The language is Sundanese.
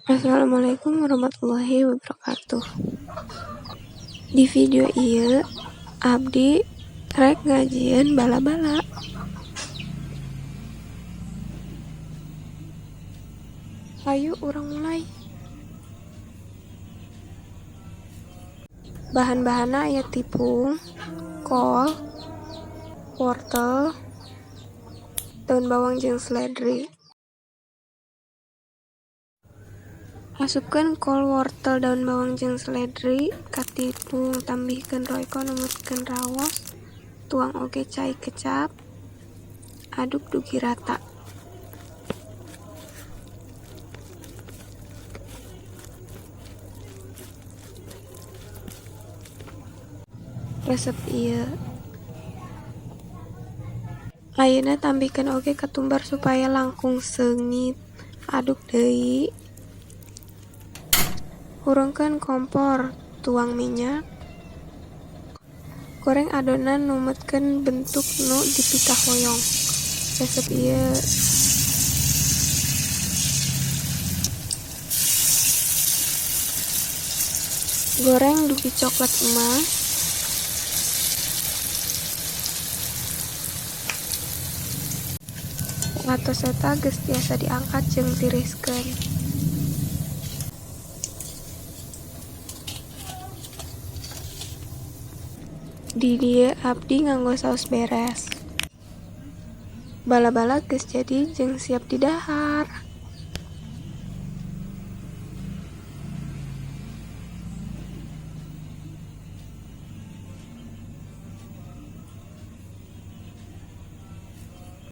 Assalamualaikum warahmatullahi wabarakatuh. Di video ieu abdi rek ngajieun bala-bala. Hayu urang mulai. Bahan-bahanna aya tepung, kol, wortel, daun bawang jeung seledri. Masukkeun kol, wortel, daun bawang jeung seledri ka tepung, tambihkeun royco numutkeun raos, tuang oge cai kecap, aduk dugi rata. Resep ieu ayeuna tambihkeun oge ketumbar supaya langkung seungit, aduk deui. Hurungkeun kompor, tuang minyak, goreng adonan numutkeun bentuk nu dipitah hoyong. Resep ieu goreng dugi coklat emas. Ngatos eta geus tiasa diangkat jeung tiriskeun. Di dieu abdi nganggo saos beres. Bala-bala geus jadi jeung siap didahar.